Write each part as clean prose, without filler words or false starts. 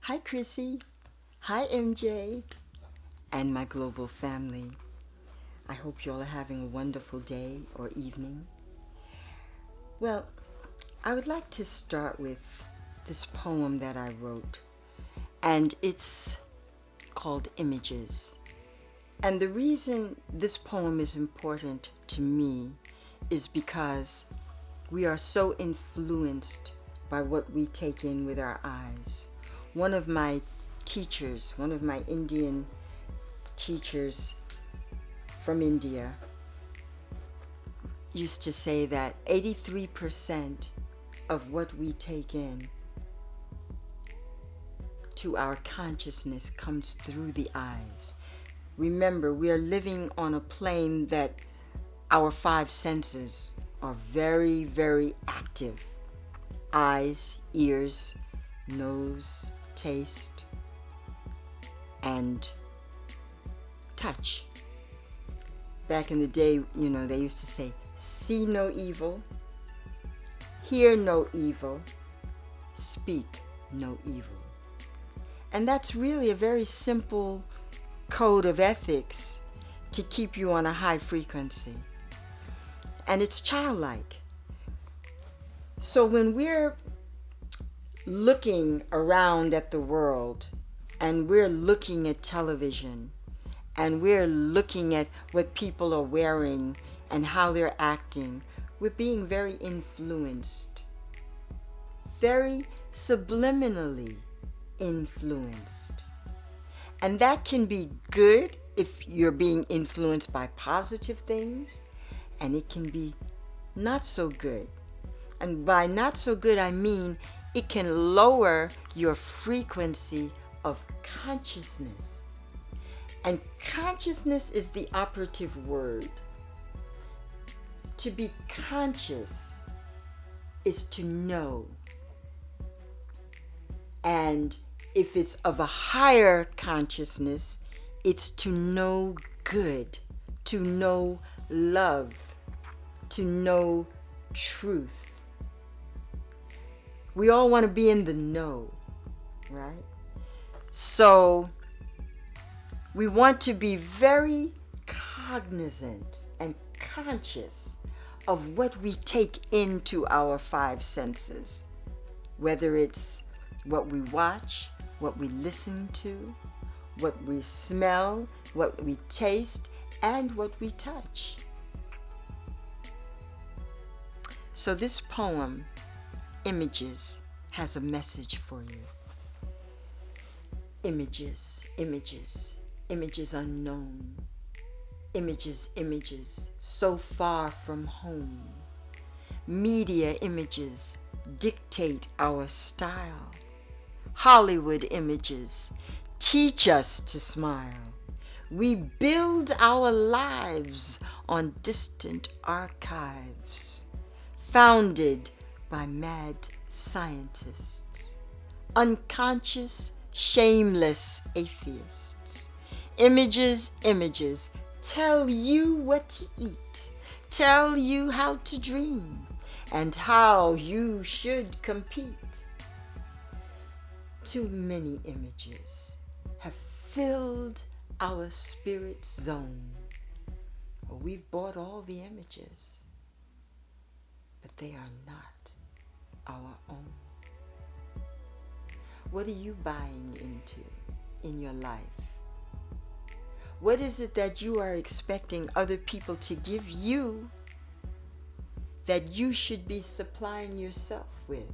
Hi, Chrissy. Hi, MJ. And my global family. I hope you all are having a wonderful day or evening. Well, I would like to start with this poem that I wrote, and it's called Images. And the reason this poem is important to me is because we are so influenced by what we take in with our eyes. One of my teachers, one of my Indian teachers from India, used to say that 83% of what we take in to our consciousness comes through the eyes. Remember, we are living on a plane that our five senses are very, very active. Eyes, ears, nose, taste, and touch. Back in the day, they used to say, see no evil, hear no evil, speak no evil. And that's really a very simple code of ethics to keep you on a high frequency. And it's childlike. So when we're looking around at the world and we're looking at television and we're looking at what people are wearing and how they're acting, we're being very influenced, very subliminally influenced. And that can be good if you're being influenced by positive things, and it can be not so good. And by not so good, I mean it can lower your frequency of consciousness. And consciousness is the operative word. To be conscious is to know. And if it's of a higher consciousness, it's to know good, to know love, to know truth. We all want to be in the know, right? So we want to be very cognizant and conscious of what we take into our five senses, whether it's what we watch, what we listen to, what we smell, what we taste, and what we touch. So this poem, Images, has a message for you. Images, images, images unknown. Images, images, so far from home. Media images dictate our style. Hollywood images teach us to smile. We build our lives on distant archives, founded by mad scientists, unconscious, shameless atheists. Images, images, tell you what to eat, tell you how to dream, and how you should compete. Too many images have filled our spirit zone. We've bought all the images, but they are not our own. What are you buying into in your life? What is it that you are expecting other people to give you that you should be supplying yourself with?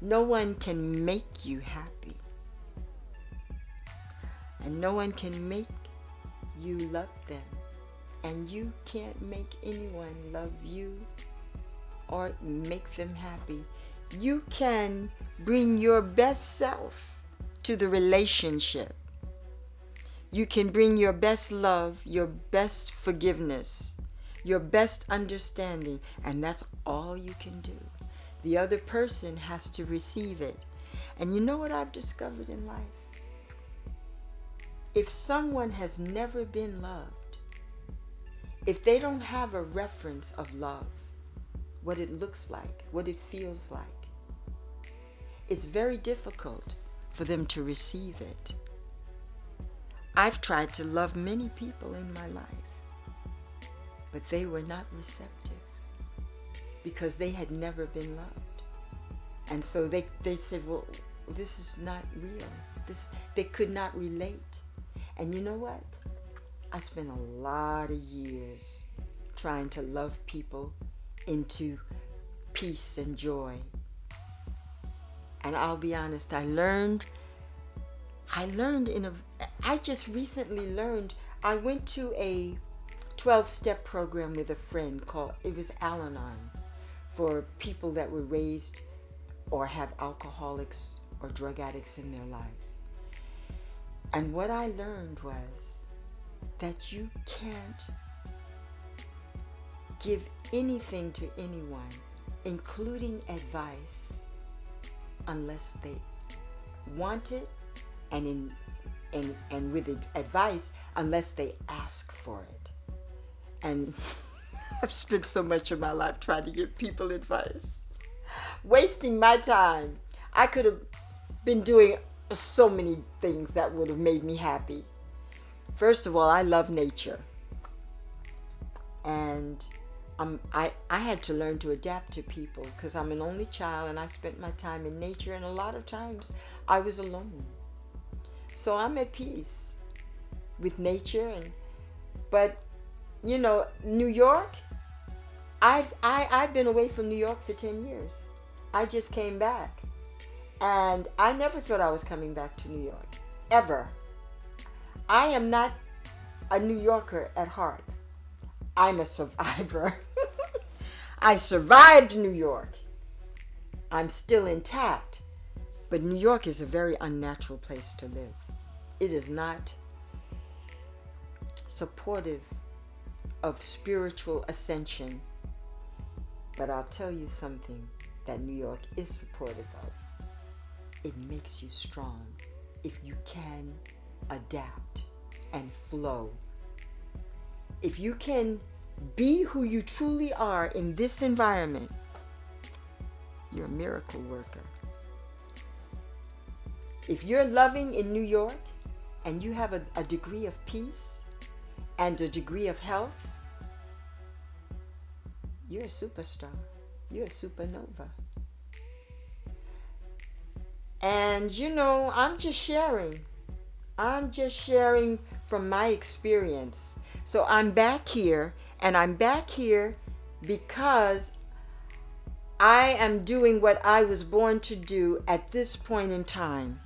No one can make you happy. And no one can make you love them. And you can't make anyone love you or make them happy. You can bring your best self to the relationship. You can bring your best love, your best forgiveness, your best understanding, and that's all you can do. The other person has to receive it. And you know what I've discovered in life? If someone has never been loved, if they don't have a reference of love, what it looks like, what it feels like, it's very difficult for them to receive it. I've tried to love many people in my life, but they were not receptive because they had never been loved. And so they said, well, this is not real. They could not relate. And you know what? I spent a lot of years trying to love people into peace and joy. And I'll be honest, I just recently learned, I went to a 12-step program with a friend it was Al-Anon, for people that were raised or have alcoholics or drug addicts in their life. And what I learned was that you can't give anything to anyone, including advice, unless they want it, and with advice, unless they ask for it. And I've spent so much of my life trying to give people advice, wasting my time. I could have been doing so many things that would have made me happy. First of all, I love nature, and I had to learn to adapt to people because I'm an only child, and I spent my time in nature, and a lot of times I was alone. So I'm at peace with nature, but you know, New York, I've been away from New York for 10 years. I just came back, and I never thought I was coming back to New York, ever. I am not a New Yorker at heart. I'm a survivor. I survived New York. I'm still intact. But New York is a very unnatural place to live. It is not supportive of spiritual ascension. But I'll tell you something that New York is supportive of. It makes you strong if you can adapt and flow. If you can be who you truly are in this environment, you're a miracle worker. If you're loving in New York and you have a degree of peace and a degree of health, you're a superstar. You're a supernova. And you know, I'm just sharing from my experience. So I'm back here, and I'm back here because I am doing what I was born to do at this point in time.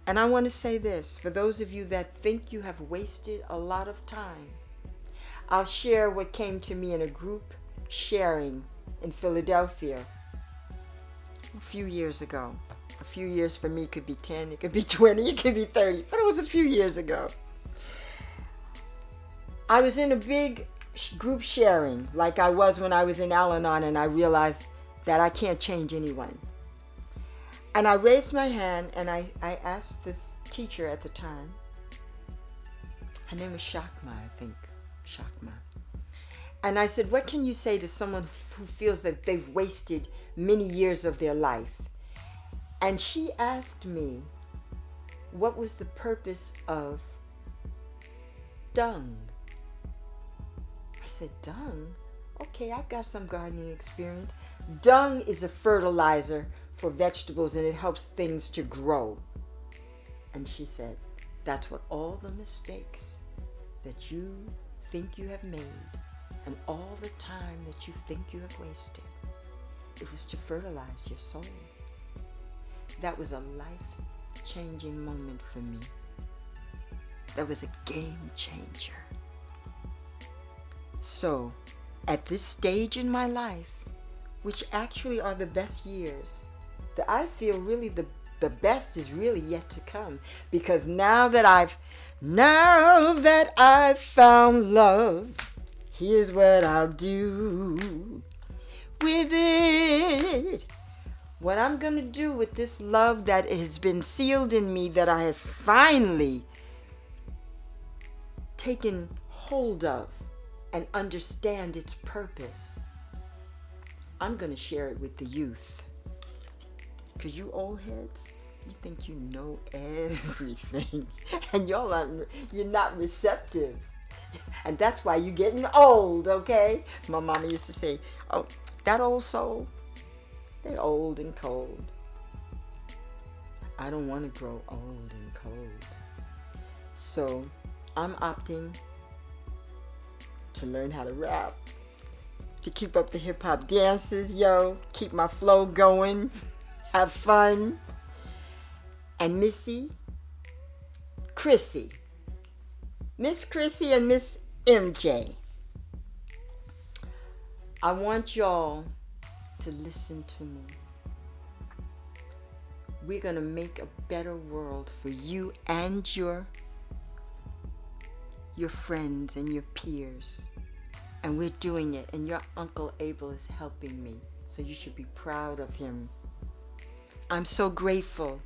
And I want to say this, for those of you that think you have wasted a lot of time, I'll share what came to me in a group sharing in Philadelphia a few years ago. A few years for me could be 10, it could be 20, it could be 30, but it was a few years ago. I was in a big group sharing like I was when I was in Al-Anon, and I realized that I can't change anyone. And I raised my hand and I asked this teacher at the time, her name was Shakma, I think, Shakma. And I said, what can you say to someone who feels that they've wasted many years of their life? And she asked me, what was the purpose of dung? I said, dung? Okay, I've got some gardening experience. Dung is a fertilizer for vegetables, and it helps things to grow. And she said, that's what all the mistakes that you think you have made and all the time that you think you have wasted, it was to fertilize your soul. That was a life-changing moment for me. That was a game changer. So, at this stage in my life, which actually are the best years, that I feel really the best is really yet to come, because now that I've found love, here's what I'll do with it. What I'm going to do with this love that has been sealed in me, that I have finally taken hold of and understand its purpose, I'm going to share it with the youth. Because you old heads, you think you know everything. And you're not receptive. And that's why you're getting old, okay? My mama used to say, oh, that old soul, they old and cold. I don't want to grow old and cold. So I'm opting to learn how to rap, to keep up the hip-hop dances, keep my flow going, have fun. And Miss Chrissy and Miss MJ, I want y'all to listen to me. We're going to make a better world for you and your friends and your peers. And we're doing it. And your Uncle Abel is helping me. So you should be proud of him. I'm so grateful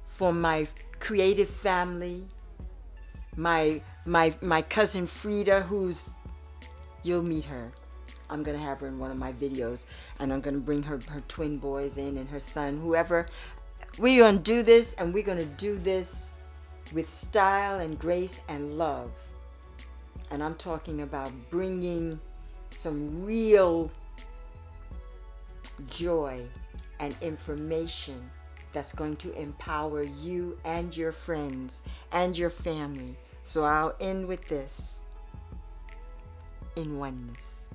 for my creative family. My cousin Frida, you'll meet her. I'm going to have her in one of my videos. And I'm going to bring her twin boys in and her son, whoever. We're going to do this, and we're going to do this with style and grace and love. And I'm talking about bringing some real joy and information that's going to empower you and your friends and your family. So I'll end with this: in oneness.